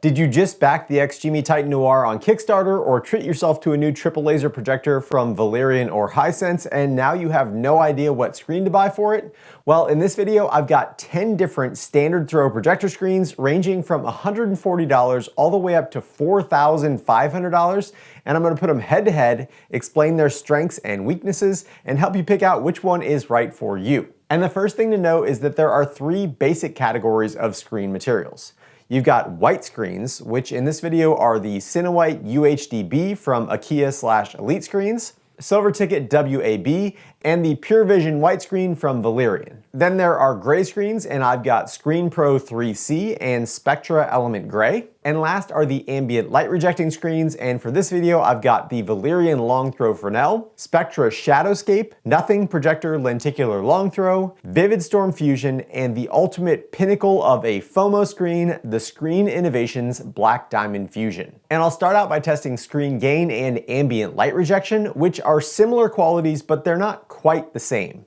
Did you just back the XGIMI Titan Noir on Kickstarter or treat yourself to a new triple laser projector from Valerion or Hisense and now you have no idea what screen to buy for it? Well, in this video, I've got 10 different standard throw projector screens ranging from $140 all the way up to $4,500, and I'm gonna put them head to head, explain their strengths and weaknesses, and help you pick out which one is right for you. And the first thing to know is that there are three basic categories of screen materials. You've got white screens, which in this video are the Cinewhite UHD-B from Akia/Elite Screens, Silver Ticket WAB, and the Pure Vision white screen from Valerion. Then there are gray screens, and I've got ScreenPro 3C and Spectra Element Gray. And last are the ambient light rejecting screens, and for this video I've got the Valerion Long Throw Fresnel, Spectra Shadowscape, Nothing Projector Lenticular Long Throw, Vividstorm Fusion, and the ultimate pinnacle of a FOMO screen, the Screen Innovations Black Diamond Fusion. And I'll start out by testing screen gain and ambient light rejection, which are similar qualities but they're not quite the same.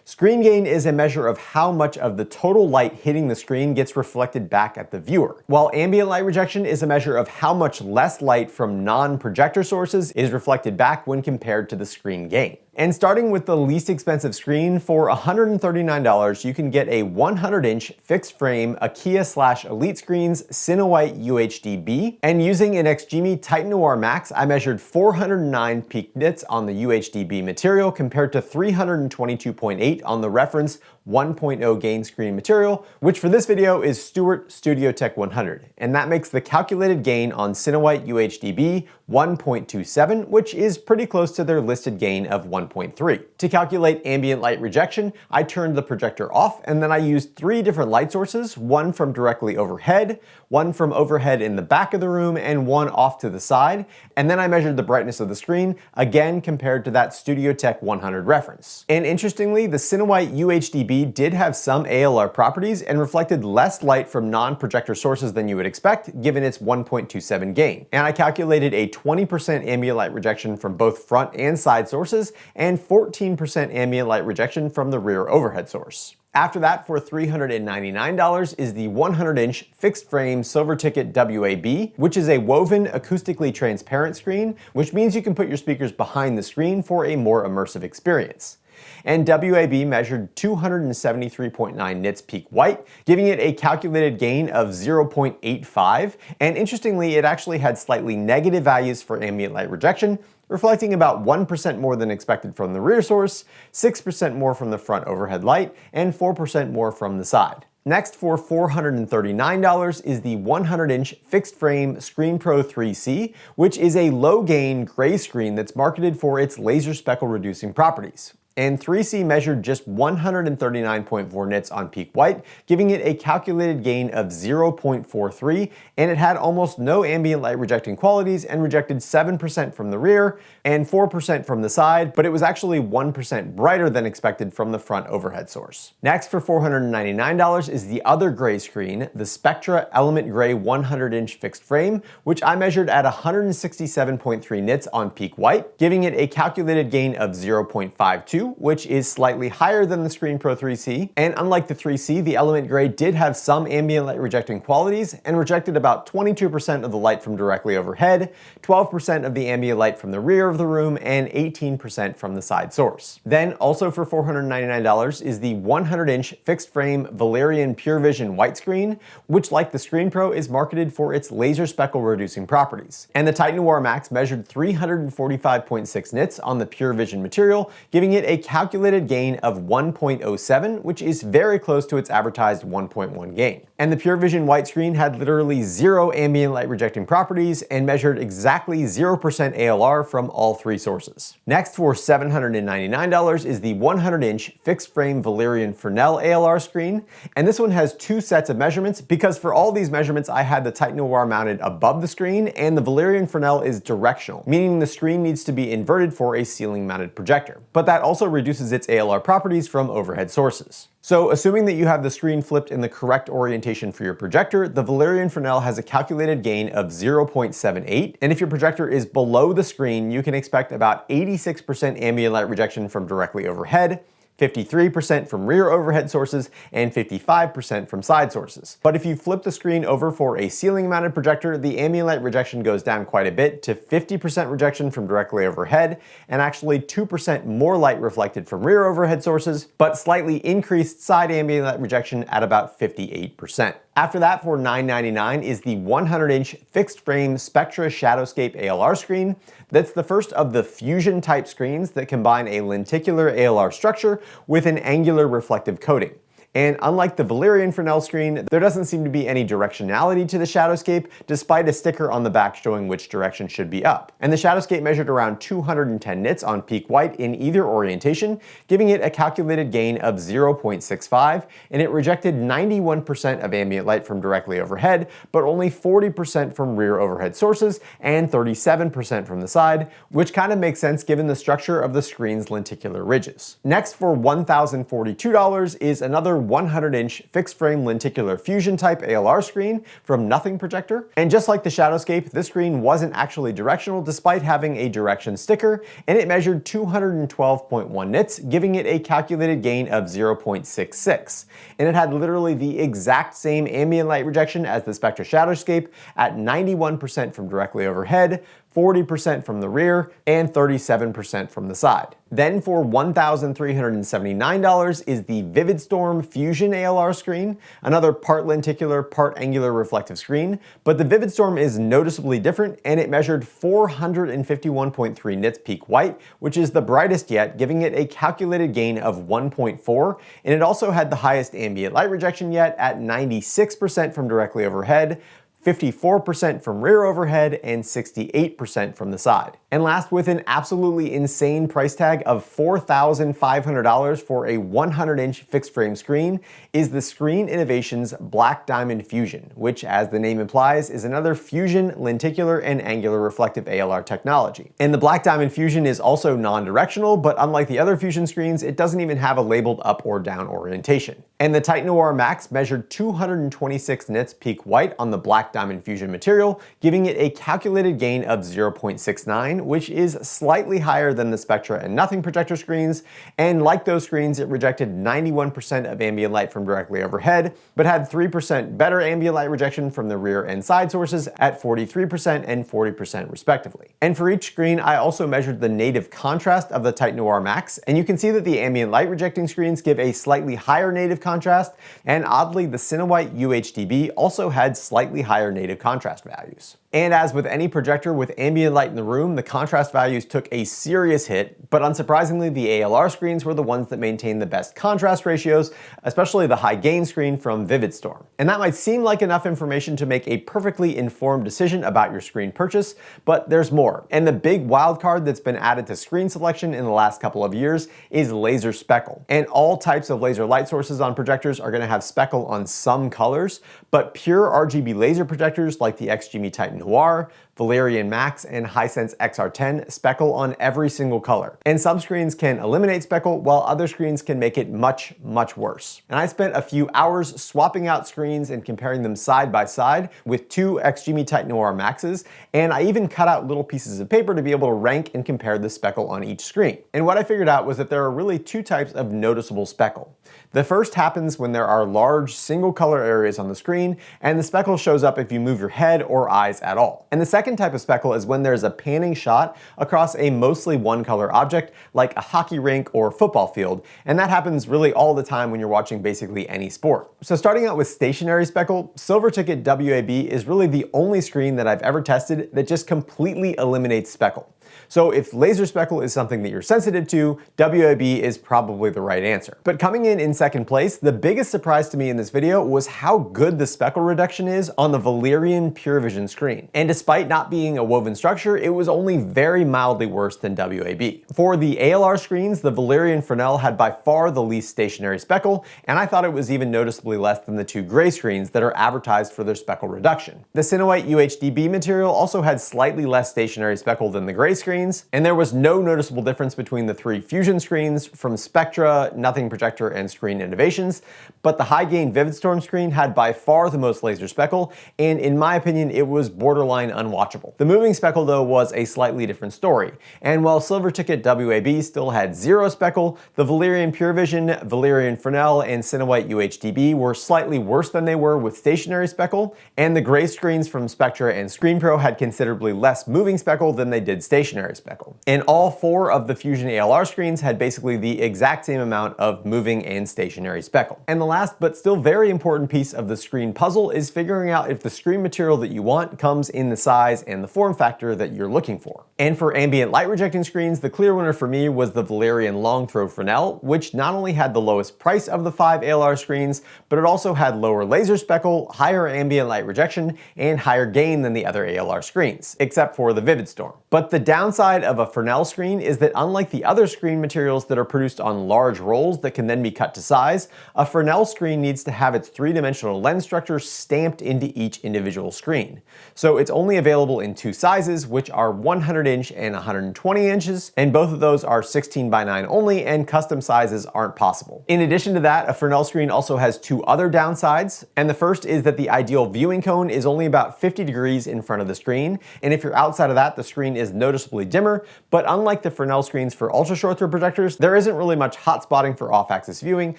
Screen gain is a measure of how much of the total light hitting the screen gets reflected back at the viewer, while ambient light rejection is a measure of how much less light from non-projector sources is reflected back when compared to the screen gain. And starting with the least expensive screen, for $139, you can get a 100-inch fixed frame Akia/Elite Screens Cinewhite UHD-B. And using an XGIMI Titan Noir Max, I measured 409 peak nits on the UHD-B material compared to 322.8 on the reference 1.0 gain screen material, which for this video is Stewart Studio Tech 100. And that makes the calculated gain on Cinewhite UHD-B 1.27, which is pretty close to their listed gain of 1.3. To calculate ambient light rejection, I turned the projector off and then I used three different light sources, one from directly overhead, one from overhead in the back of the room, and one off to the side. And then I measured the brightness of the screen, again compared to that Studio Tech 100 reference. And interestingly, the Cinewhite UHD-B did have some ALR properties and reflected less light from non-projector sources than you would expect, given its 1.27 gain. And I calculated a 20% ambient light rejection from both front and side sources, and 14% ambient light rejection from the rear overhead source. After that, for $399 is the 100-inch fixed frame Silver Ticket WAB, which is a woven acoustically transparent screen, which means you can put your speakers behind the screen for a more immersive experience. And WAB measured 273.9 nits peak white, giving it a calculated gain of 0.85, and interestingly, it actually had slightly negative values for ambient light rejection, reflecting about 1% more than expected from the rear source, 6% more from the front overhead light, and 4% more from the side. Next, for $439 is the 100-inch fixed frame ScreenPro 3C, which is a low-gain gray screen that's marketed for its laser speckle reducing properties. And 3C measured just 139.4 nits on peak white, giving it a calculated gain of 0.43, and it had almost no ambient light rejecting qualities and rejected 7% from the rear and 4% from the side, but it was actually 1% brighter than expected from the front overhead source. Next, for $499 is the other gray screen, the Spectra Element Gray 100-inch fixed frame, which I measured at 167.3 nits on peak white, giving it a calculated gain of 0.52, which is slightly higher than the ScreenPro 3C. And unlike the 3C, the Element Gray did have some ambient light rejecting qualities and rejected about 22% of the light from directly overhead, 12% of the ambient light from the rear of the room, and 18% from the side source. Then, also for $499 is the 100-inch fixed frame Valerion Pure Vision white screen, which like the ScreenPro is marketed for its laser speckle reducing properties. And the Titan Noir Max measured 345.6 nits on the Pure Vision material, giving it a calculated gain of 1.07, which is very close to its advertised 1.1 gain. And the Pure Vision white screen had literally zero ambient light rejecting properties and measured exactly 0% ALR from all three sources. Next, for $799 is the 100-inch fixed frame Valerion Fresnel ALR screen, and this one has two sets of measurements because for all these measurements I had the Titan Noir mounted above the screen and the Valerion Fresnel is directional, meaning the screen needs to be inverted for a ceiling mounted projector. But that also reduces its ALR properties from overhead sources. So assuming that you have the screen flipped in the correct orientation for your projector, the Valerion Fresnel has a calculated gain of 0.78, and if your projector is below the screen, you can expect about 86% ambient light rejection from directly overhead, 53% from rear overhead sources, and 55% from side sources. But if you flip the screen over for a ceiling-mounted projector, the ambient light rejection goes down quite a bit to 50% rejection from directly overhead, and actually 2% more light reflected from rear overhead sources, but slightly increased side ambient light rejection at about 58%. After that, for $999 is the 100-inch fixed-frame Spectra Shadowscape ALR screen. That's the first of the fusion-type screens that combine a lenticular ALR structure with an angular reflective coating. And unlike the Valerion Fresnel screen, there doesn't seem to be any directionality to the Shadowscape, despite a sticker on the back showing which direction should be up. And the Shadowscape measured around 210 nits on peak white in either orientation, giving it a calculated gain of 0.65, and it rejected 91% of ambient light from directly overhead, but only 40% from rear overhead sources and 37% from the side, which kind of makes sense given the structure of the screen's lenticular ridges. Next, for $1,042 is another 100-inch fixed-frame lenticular fusion-type ALR screen from Nothing Projector. And just like the Shadowscape, this screen wasn't actually directional despite having a direction sticker, and it measured 212.1 nits, giving it a calculated gain of 0.66. And it had literally the exact same ambient light rejection as the Spectra Shadowscape at 91% from directly overhead, 40% from the rear, and 37% from the side. Then for $1,379 is the Vividstorm Fusion ALR screen, another part lenticular, part angular reflective screen, but the Vividstorm is noticeably different, and it measured 451.3 nits peak white, which is the brightest yet, giving it a calculated gain of 1.4, and it also had the highest ambient light rejection yet at 96% from directly overhead, 54% from rear overhead, and 68% from the side. And last, with an absolutely insane price tag of $4,500 for a 100-inch fixed-frame screen, is the Screen Innovations Black Diamond Fusion, which, as the name implies, is another fusion, lenticular, and angular reflective ALR technology. And the Black Diamond Fusion is also non-directional, but unlike the other fusion screens, it doesn't even have a labeled up or down orientation. And the Titan Noir Max measured 226 nits peak white on the Black Diamond Fusion material, giving it a calculated gain of 0.69, which is slightly higher than the Spectra and Nothing Projector screens, and like those screens, it rejected 91% of ambient light from directly overhead, but had 3% better ambient light rejection from the rear and side sources at 43% and 40% respectively. And for each screen, I also measured the native contrast of the Titan Noir Max, and you can see that the ambient light rejecting screens give a slightly higher native contrast, and oddly, the Cinewhite UHDB also had slightly higher native contrast values. And as with any projector with ambient light in the room, the contrast values took a serious hit, but unsurprisingly, the ALR screens were the ones that maintained the best contrast ratios, especially the high gain screen from Vividstorm. And that might seem like enough information to make a perfectly informed decision about your screen purchase, but there's more. And the big wild card that's been added to screen selection in the last couple of years is laser speckle. And all types of laser light sources on projectors are going to have speckle on some colors, but pure RGB laser projectors like the XGIMI Titan Noir, Valerion Max, and Hisense XR10 speckle on every single color. And some screens can eliminate speckle, while other screens can make it much, much worse. And I spent a few hours swapping out screens and comparing them side by side with two XGIMI Titan Noir Maxes, and I even cut out little pieces of paper to be able to rank and compare the speckle on each screen. And what I figured out was that there are really two types of noticeable speckle. The first happens when there are large single color areas on the screen, and the speckle shows up if you move your head or eyes at all. And the second type of speckle is when there's a panning shot across a mostly one color object, like a hockey rink or football field, and that happens really all the time when you're watching basically any sport. So starting out with stationary speckle, Silver Ticket WAB is really the only screen that I've ever tested that just completely eliminates speckle. So if laser speckle is something that you're sensitive to, WAB is probably the right answer. But coming in second place, the biggest surprise to me in this video was how good the speckle reduction is on the Valerion Pure Vision screen. And despite not being a woven structure, it was only very mildly worse than WAB. For the ALR screens, the Valerion Fresnel had by far the least stationary speckle, and I thought it was even noticeably less than the two gray screens that are advertised for their speckle reduction. The Cinewhite UHDB material also had slightly less stationary speckle than the gray screens, and there was no noticeable difference between the three fusion screens from Spectra, Nothing Projector, and Screen Innovations. but the high gain Vividstorm screen had by far the most laser speckle, and in my opinion it was borderline unwatchable. The moving speckle though was a slightly different story, and while Silver Ticket WAB still had 0 speckle, the Valerion PureVision, Valerion Fresnel, and Cinewhite UHDB were slightly worse than they were with stationary speckle, and the gray screens from Spectra and ScreenPro had considerably less moving speckle than they did stationary speckle. And all 4 of the Fusion ALR screens had basically the exact same amount of moving and stationary speckle. And the last but still very important piece of the screen puzzle is figuring out if the screen material that you want comes in the size and the form factor that you're looking for. And for ambient light rejecting screens, the clear winner for me was the Valerion Long Throw Fresnel, which not only had the lowest price of the 5 ALR screens, but it also had lower laser speckle, higher ambient light rejection, and higher gain than the other ALR screens, except for the Vividstorm. But the downside of a Fresnel screen is that unlike the other screen materials that are produced on large rolls that can then be cut to size, a Fresnel screen needs to have its 3-dimensional lens structure stamped into each individual screen. So it's only available in 2 sizes, which are 100 inch and 120 inches, and both of those are 16:9 only, and custom sizes aren't possible. In addition to that, a Fresnel screen also has 2 other downsides, and the first is that the ideal viewing cone is only about 50 degrees in front of the screen, and if you're outside of that, the screen is noticeably dimmer, but unlike the Fresnel screens for ultra short throw projectors, there isn't really much hot spotting for off-axis viewing,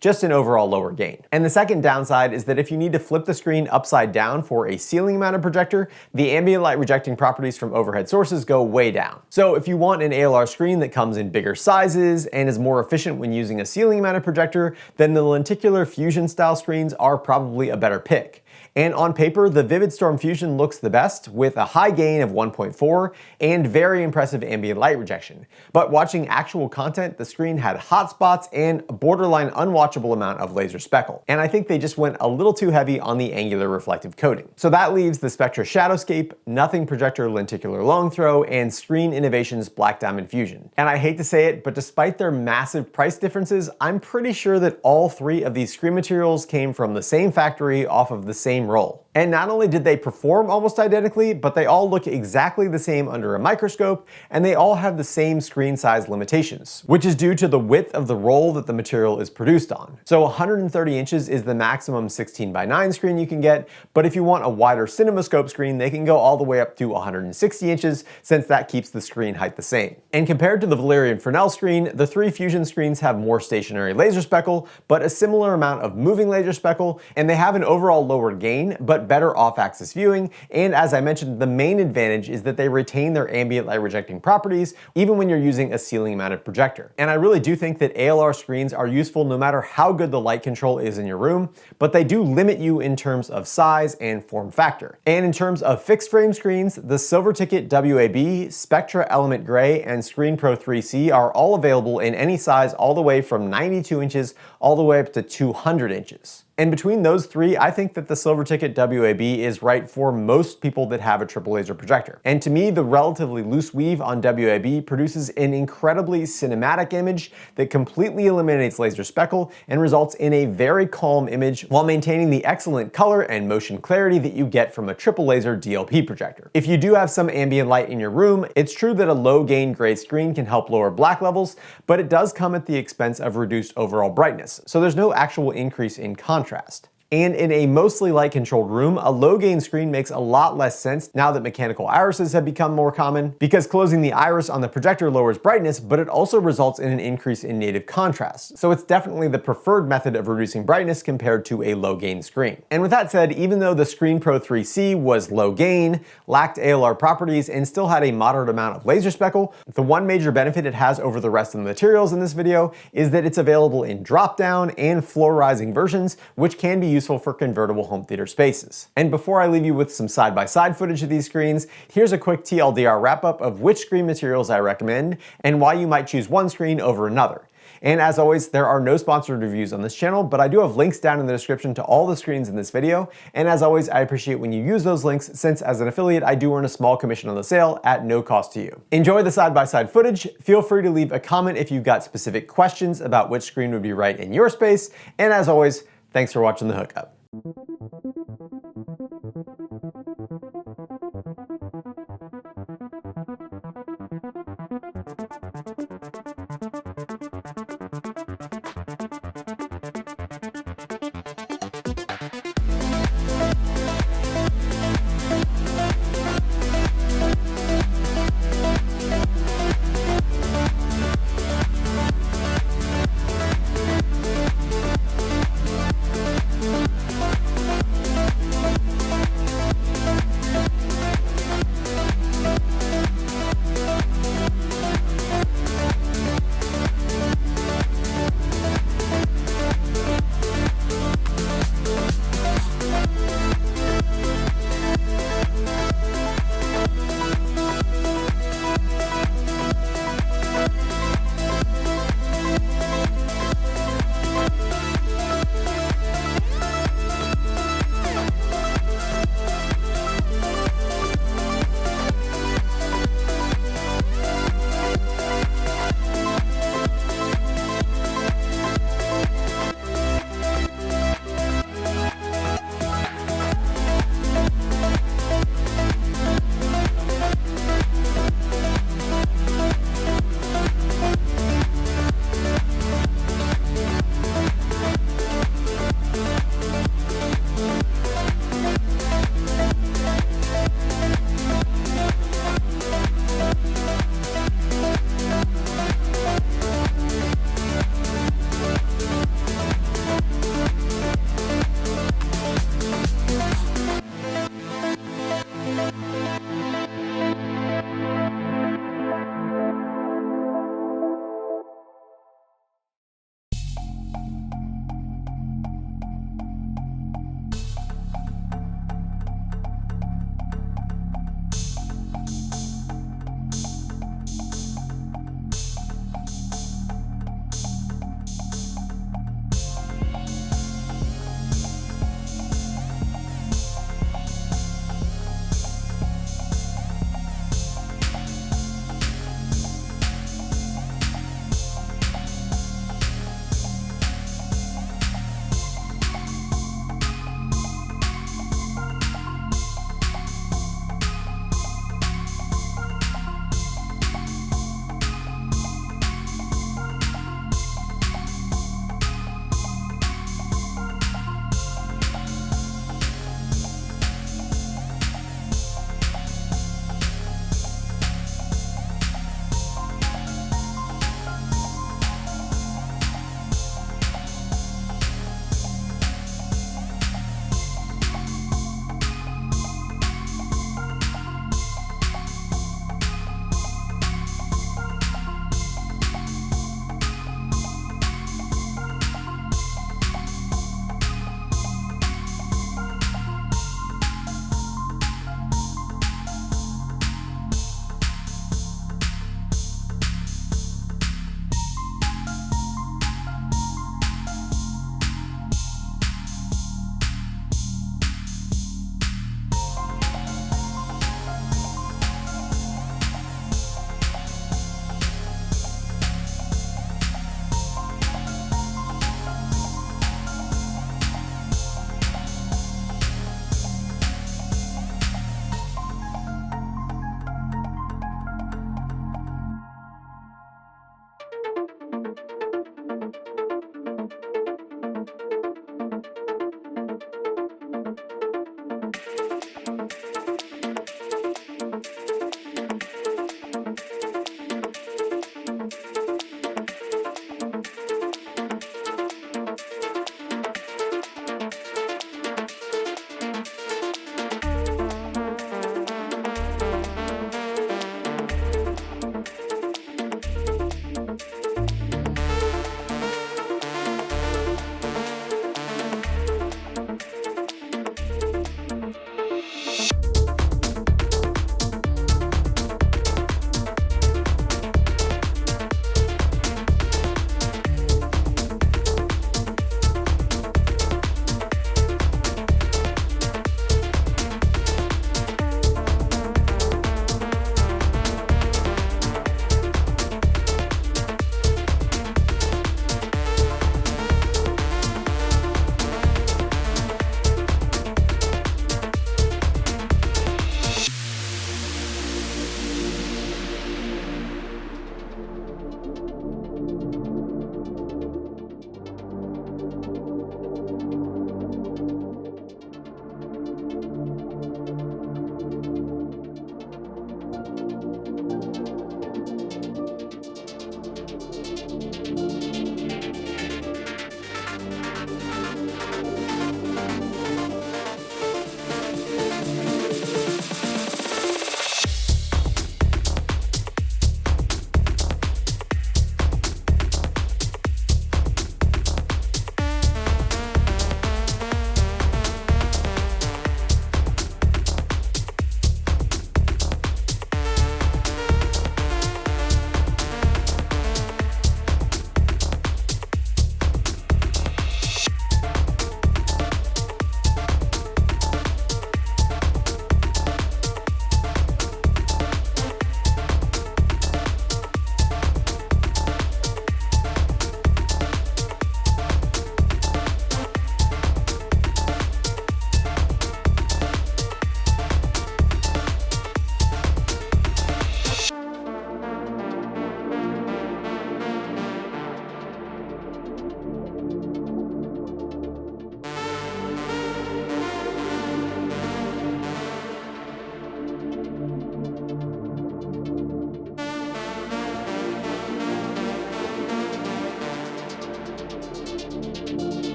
just an overall lower gain. And the second downside is that if you need to flip the screen upside down for a ceiling mounted projector, the ambient light rejecting properties from overhead sources go way down. So if you want an ALR screen that comes in bigger sizes and is more efficient when using a ceiling mounted projector, then the lenticular Fusion style screens are probably a better pick. And on paper, the Vividstorm Fusion looks the best, with a high gain of 1.4 and very impressive ambient light rejection. But watching actual content, the screen had hot spots and a borderline unwatchable amount of laser speckle. And I think they just went a little too heavy on the angular reflective coating. So that leaves the Spectra Shadowscape, Nothing Projector Lenticular Long Throw, and Screen Innovations Black Diamond Fusion. And I hate to say it, but despite their massive price differences, I'm pretty sure that all 3 of these screen materials came from the same factory off of the same roll. And not only did they perform almost identically, but they all look exactly the same under a microscope, and they all have the same screen size limitations, which is due to the width of the roll that the material is produced on. So 130 inches is the maximum 16:9 screen you can get, but if you want a wider CinemaScope screen, they can go all the way up to 160 inches, since that keeps the screen height the same. And compared to the Valerion Fresnel screen, the 3 Fusion screens have more stationary laser speckle, but a similar amount of moving laser speckle, and they have an overall lower gain, but better off-axis viewing, and as I mentioned, the main advantage is that they retain their ambient light rejecting properties even when you're using a ceiling mounted projector. And I really do think that ALR screens are useful no matter how good the light control is in your room, but they do limit you in terms of size and form factor. And in terms of fixed frame screens, the Silver Ticket WAB, Spectra Element Gray, and ScreenPro 3C are all available in any size all the way from 92 inches all the way up to 200 inches. And between those 3, I think that the Silver Ticket WAB is right for most people that have a triple laser projector. And to me, the relatively loose weave on WAB produces an incredibly cinematic image that completely eliminates laser speckle and results in a very calm image while maintaining the excellent color and motion clarity that you get from a triple laser DLP projector. If you do have some ambient light in your room, it's true that a low gain gray screen can help lower black levels, but it does come at the expense of reduced overall brightness. So there's no actual increase in contrast. And in a mostly light-controlled room, a low-gain screen makes a lot less sense now that mechanical irises have become more common, because closing the iris on the projector lowers brightness, but it also results in an increase in native contrast. So it's definitely the preferred method of reducing brightness compared to a low-gain screen. And with that said, even though the ScreenPro 3C was low-gain, lacked ALR properties, and still had a moderate amount of laser speckle, the one major benefit it has over the rest of the materials in this video is that it's available in drop-down and floor-rising versions, which can be useful for convertible home theater spaces. And before I leave you with some side-by-side footage of these screens, here's a quick TLDR wrap-up of which screen materials I recommend and why you might choose one screen over another. And as always, there are no sponsored reviews on this channel, but I do have links down in the description to all the screens in this video. And as always, I appreciate when you use those links, since as an affiliate, I do earn a small commission on the sale at no cost to you. Enjoy the side-by-side footage. Feel free to leave a comment if you've got specific questions about which screen would be right in your space. And as always, thanks for watching the hookup.